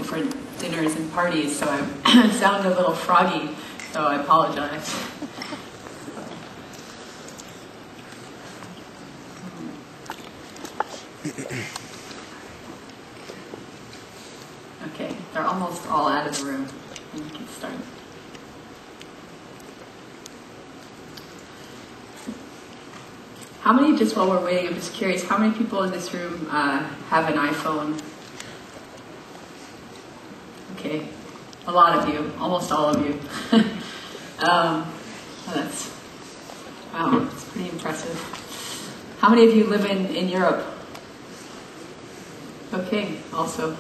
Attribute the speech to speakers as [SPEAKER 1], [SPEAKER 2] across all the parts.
[SPEAKER 1] different dinners and parties, so I sound a little froggy, so I apologize. Okay, they're almost all out of the room. We can start. How many, just while we're waiting, I'm just curious, how many people in this room have an iPhone? Okay, a lot of you, almost all of you. Wow, that's pretty impressive. How many of you live in Europe? Okay, also.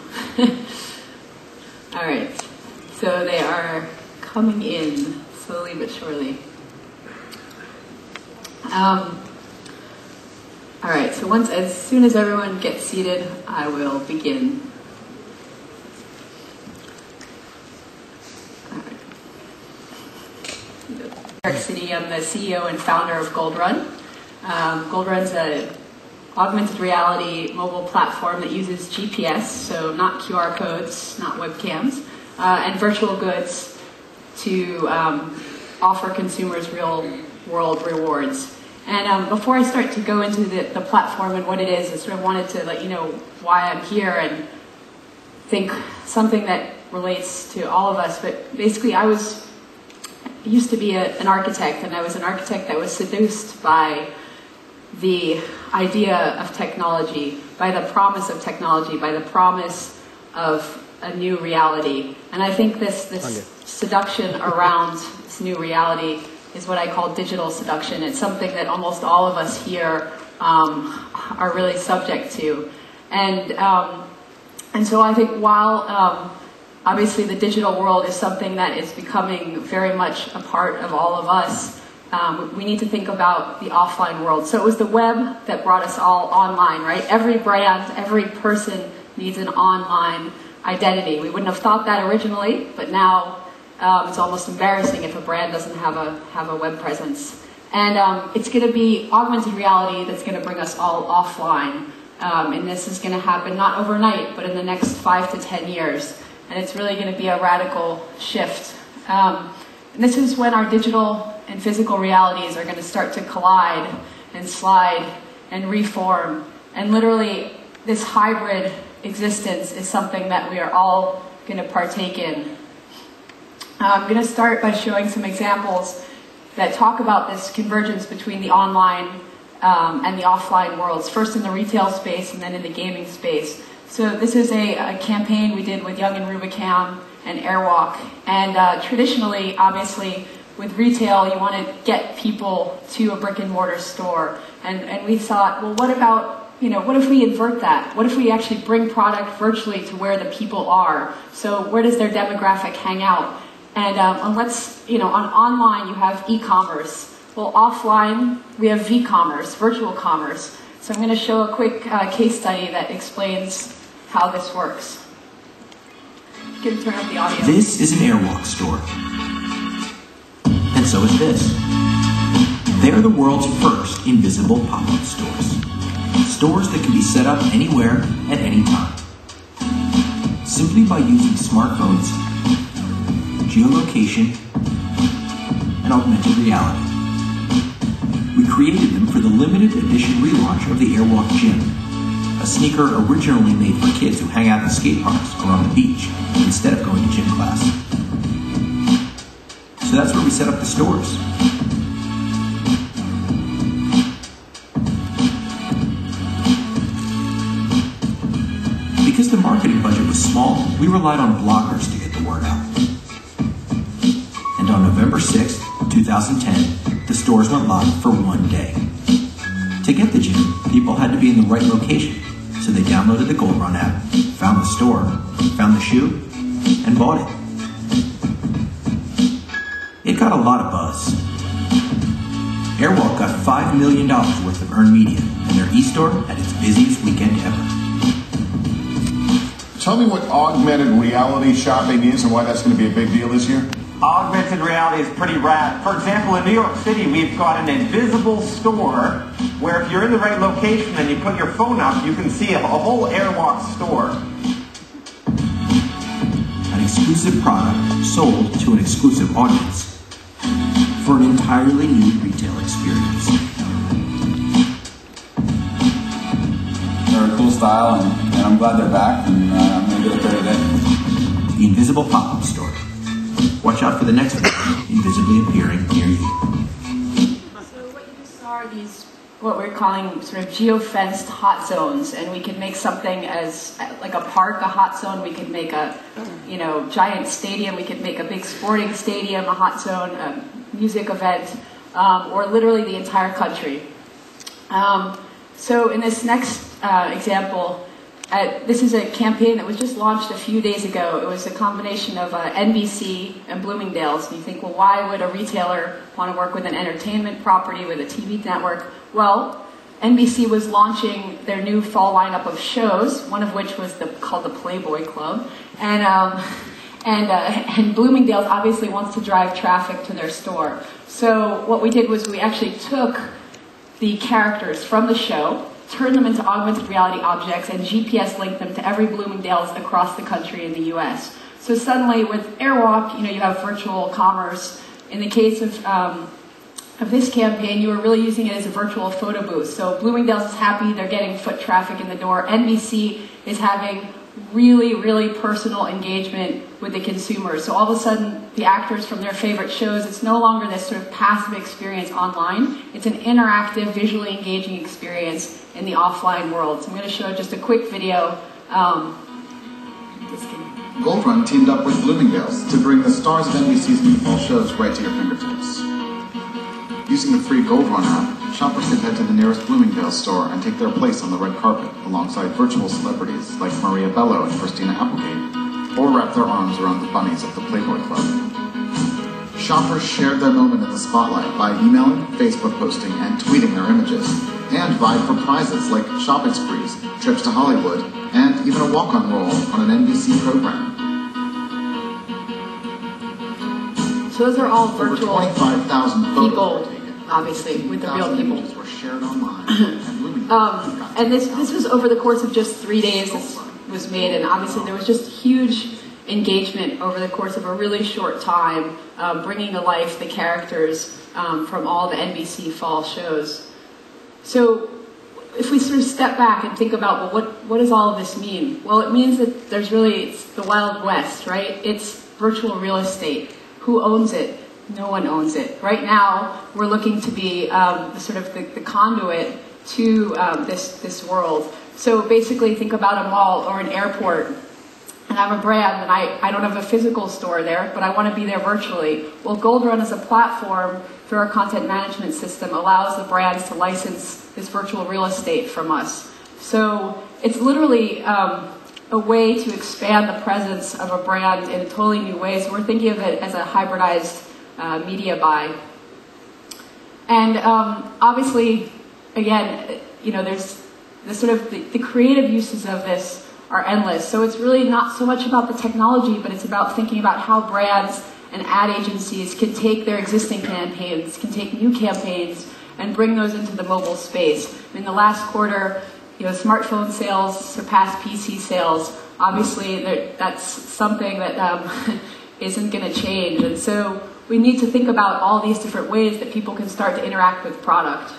[SPEAKER 1] All right, so they are coming in slowly but surely. All right, so as soon as everyone gets seated, I will begin. All right. New York City, I'm the CEO and founder of Goldrun. Goldrun's an augmented reality mobile platform that uses GPS, so not QR codes, not webcams, and virtual goods to offer consumers real-world rewards. And before I start to go into the platform and what it is, I sort of wanted to let you know why I'm here and think something that relates to all of us. But basically, I used to be an architect, and I was an architect that was seduced by the idea of technology, by the promise of technology, by the promise of a new reality. And I think this seduction around this new reality is what I call digital seduction. It's something that almost all of us here are really subject to. And so I think while obviously the digital world is something that is becoming very much a part of all of us, we need to think about the offline world. So it was the web that brought us all online, right? Every brand, every person needs an online identity. We wouldn't have thought that originally, but now it's almost embarrassing if a brand doesn't have a web presence. And it's going to be augmented reality that's going to bring us all offline. And this is going to happen not overnight, but in the next 5 to 10 years. And it's really going to be a radical shift. And this is when our digital and physical realities are going to start to collide and slide and reform. And literally, this hybrid existence is something that we are all going to partake in. I'm going to start by showing some examples that talk about this convergence between the online and the offline worlds, first in the retail space and then in the gaming space. So this is a campaign we did with Young and Rubicam and Airwalk. And traditionally, obviously, with retail, you want to get people to a brick and mortar store. And we thought, well, what about, what if we invert that? What if we actually bring product virtually to where the people are? So where does their demographic hang out? And on online, you have e-commerce. Well, offline, we have v-commerce, virtual commerce. So I'm going to show a quick case study that explains how this works. You can turn up the audio.
[SPEAKER 2] This is an Airwalk store. And so is this. They are the world's first invisible pop-up stores. Stores that can be set up anywhere at any time. Simply by using smartphones, geolocation, and augmented reality. We created them for the limited edition relaunch of the Airwalk Gym, a sneaker originally made for kids who hang out in skate parks or on the beach instead of going to gym class. So that's where we set up the stores. Because the marketing budget was small, we relied on bloggers to get the word out. And on November 6, 2010, the stores went live for one day. To get the gym, people had to be in the right location, so they downloaded the Goldrun app, found the store, found the shoe, and bought it. It got a lot of buzz. Airwalk got $5 million worth of earned media, and their e-store had its busiest weekend ever.
[SPEAKER 3] Tell me what augmented reality shopping is and why that's going to be a big deal this year.
[SPEAKER 4] Augmented reality is pretty rad. For example, in New York City, we've got an invisible store where if you're in the right location and you put your phone up, you can see a whole Airwalk store.
[SPEAKER 2] exclusive product sold to an exclusive audience for an entirely new retail experience.
[SPEAKER 5] They're a cool style, and I'm glad they're back, and I'm going to get a pair today.
[SPEAKER 2] The Invisible Pop-Up Store. Watch out for the next one, invisibly appearing near you.
[SPEAKER 1] So what you just saw are these, what we're calling sort of geofenced hot zones, and we could make something as like a park, a hot zone. We could make a, giant stadium. We could make a big sporting stadium, a hot zone, a music event, or literally the entire country. So in this next example, this is a campaign that was just launched a few days ago. It was a combination of NBC and Bloomingdale's. And you think, well, why would a retailer want to work with an entertainment property, with a TV network? Well, NBC was launching their new fall lineup of shows, one of which was called the Playboy Club. And Bloomingdale's obviously wants to drive traffic to their store. So what we did was we actually took the characters from the show, turn them into augmented reality objects, and GPS link them to every Bloomingdale's across the country in the US. So suddenly with Airwalk, you have virtual commerce. In the case of this campaign, you were really using it as a virtual photo booth. So Bloomingdale's is happy, they're getting foot traffic in the door. NBC is having really, really personal engagement with the consumer. So all of a sudden, the actors from their favorite shows, it's no longer this sort of passive experience online. It's an interactive, visually engaging experience in the offline world. So I'm going to show just a quick video.
[SPEAKER 6] Goldrun teamed up with Bloomingdale's to bring the stars of NBC's new fall shows right to your fingertips. Using the free Goldrun app, shoppers can head to the nearest Bloomingdale's store and take their place on the red carpet alongside virtual celebrities like Maria Bello and Christina Applegate, or wrap their arms around the bunnies of the Playboy Club. Shoppers shared their moment in the spotlight by emailing, Facebook posting, and tweeting their images, and vied for prizes like shopping sprees, trips to Hollywood, and even a walk-on role on an NBC program.
[SPEAKER 1] So those are all virtual
[SPEAKER 6] Over 25,000 photos
[SPEAKER 1] people, obviously, with the real people.
[SPEAKER 6] Images were shared online.
[SPEAKER 1] And this was over the course of just 3 days this was made, and obviously there was just huge engagement over the course of a really short time, bringing to life the characters from all the NBC fall shows. So if we sort of step back and think about, well, what does all of this mean? Well, it means that it's the Wild West, right? It's virtual real estate. Who owns it? No one owns it. Right now, we're looking to be the conduit to this world. So basically, think about a mall or an airport, and I'm a brand, and I don't have a physical store there, but I want to be there virtually. Well, Goldrun as a platform through our content management system allows the brands to license this virtual real estate from us. So it's literally a way to expand the presence of a brand in a totally new way. So we're thinking of it as a hybridized media buy. And obviously, again, there's the creative uses of this are endless. So it's really not so much about the technology, but it's about thinking about how brands and ad agencies can take their existing campaigns, can take new campaigns, and bring those into the mobile space. In the last quarter, smartphone sales surpassed PC sales. Obviously, that's something that isn't going to change. And so we need to think about all these different ways that people can start to interact with product.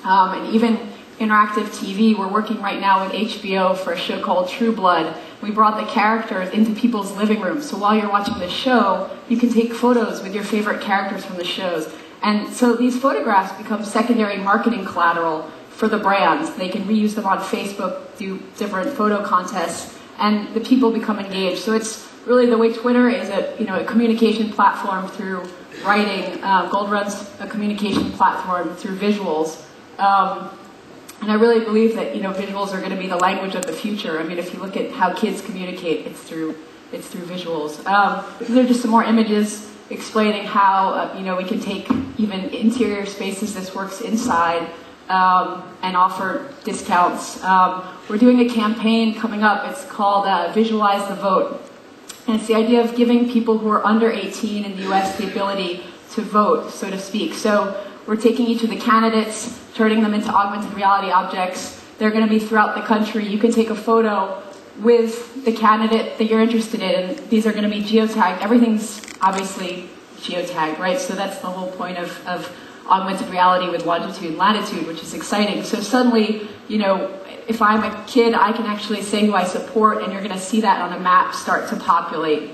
[SPEAKER 1] And even interactive TV, we're working right now with HBO for a show called True Blood. We brought the characters into people's living rooms. So while you're watching the show, you can take photos with your favorite characters from the shows. And so these photographs become secondary marketing collateral for the brands. They can reuse them on Facebook, do different photo contests, and the people become engaged. So it's really the way Twitter is a communication platform through writing. Goldrun's a communication platform through visuals. And I really believe that visuals are going to be the language of the future. I mean, if you look at how kids communicate, it's through visuals. These are just some more images explaining how we can take even interior spaces. This works inside. And offer discounts. We're doing a campaign coming up. It's called Visualize the Vote. And it's the idea of giving people who are under 18 in the US the ability to vote, so to speak. So we're taking each of the candidates, turning them into augmented reality objects. They're going to be throughout the country. You can take a photo with the candidate that you're interested in. And these are going to be geotagged. Everything's obviously geotagged, right? So that's the whole point of augmented reality with longitude and latitude, which is exciting. So suddenly, you know, if I'm a kid, I can actually say who I support, and you're going to see that on a map start to populate.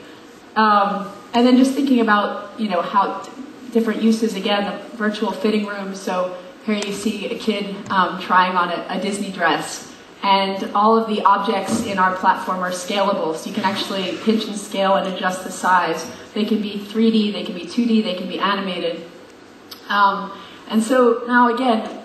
[SPEAKER 1] And then just thinking about, you know, how different uses, again, the virtual fitting room. So here you see a kid trying on a Disney dress, and all of the objects in our platform are scalable, so you can actually pinch and scale and adjust the size. They can be 3D, they can be 2D, they can be animated. And so now again,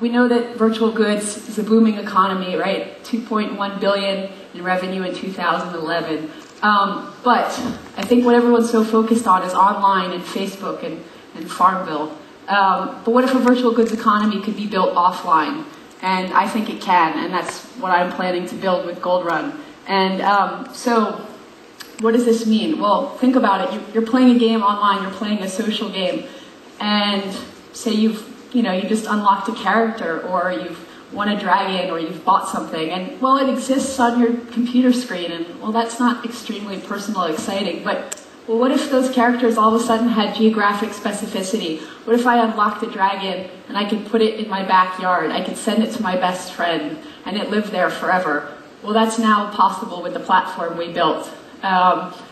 [SPEAKER 1] we know that virtual goods is a booming economy, right? 2.1 billion in revenue in 2011. But I think what everyone's so focused on is online and Facebook and Farmville. But what if a virtual goods economy could be built offline? And I think it can, and that's what I'm planning to build with Goldrun. And so what does this mean? Well, think about it. You're playing a game online, you're playing a social game, and say you just unlocked a character, or you've won a dragon, or you've bought something, and well, it exists on your computer screen, and well, that's not extremely personal exciting, but well, what if those characters all of a sudden had geographic specificity? What if I unlocked a dragon and I could put it in my backyard, I could send it to my best friend, and it lived there forever? Well, that's now possible with the platform we built.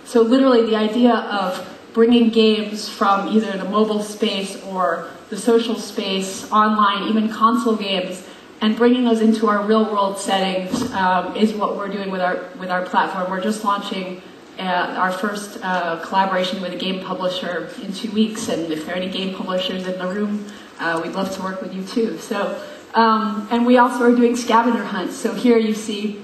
[SPEAKER 1] So literally the idea of bringing games from either the mobile space or the social space, online, even console games, and bringing those into our real-world settings is what we're doing with our platform. We're just launching our first collaboration with a game publisher in 2 weeks, and if there are any game publishers in the room, we'd love to work with you too. So, and we also are doing scavenger hunts. So here you see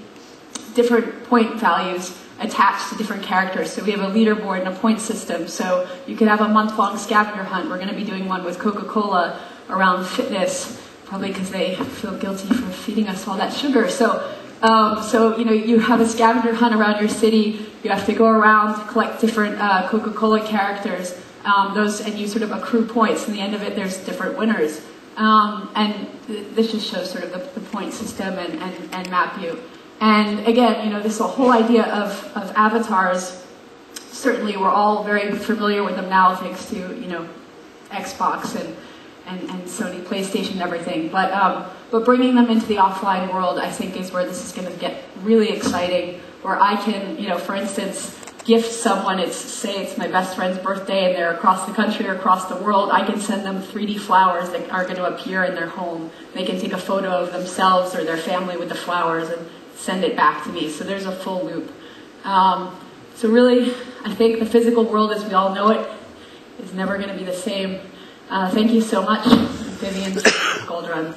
[SPEAKER 1] different point values attached to different characters. So we have a leaderboard and a point system. So you could have a month-long scavenger hunt. We're going to be doing one with Coca-Cola around fitness, probably because they feel guilty for feeding us all that sugar. So you know, you have a scavenger hunt around your city. You have to go around, collect different Coca-Cola characters, and you sort of accrue points. In the end of it, there's different winners. And this just shows sort of the point system and map view. And again, you know, this whole idea of avatars, certainly we're all very familiar with them now thanks to, you know, Xbox and Sony PlayStation and everything. But bringing them into the offline world, I think, is where this is going to get really exciting, where I can, you know, for instance, gift someone, say it's my best friend's birthday and they're across the country or across the world, I can send them 3D flowers that are going to appear in their home. They can take a photo of themselves or their family with the flowers and send it back to me. So there's a full loop. So really, I think the physical world as we all know it is never going to be the same. Thank you so much, Vivian, Goldrun.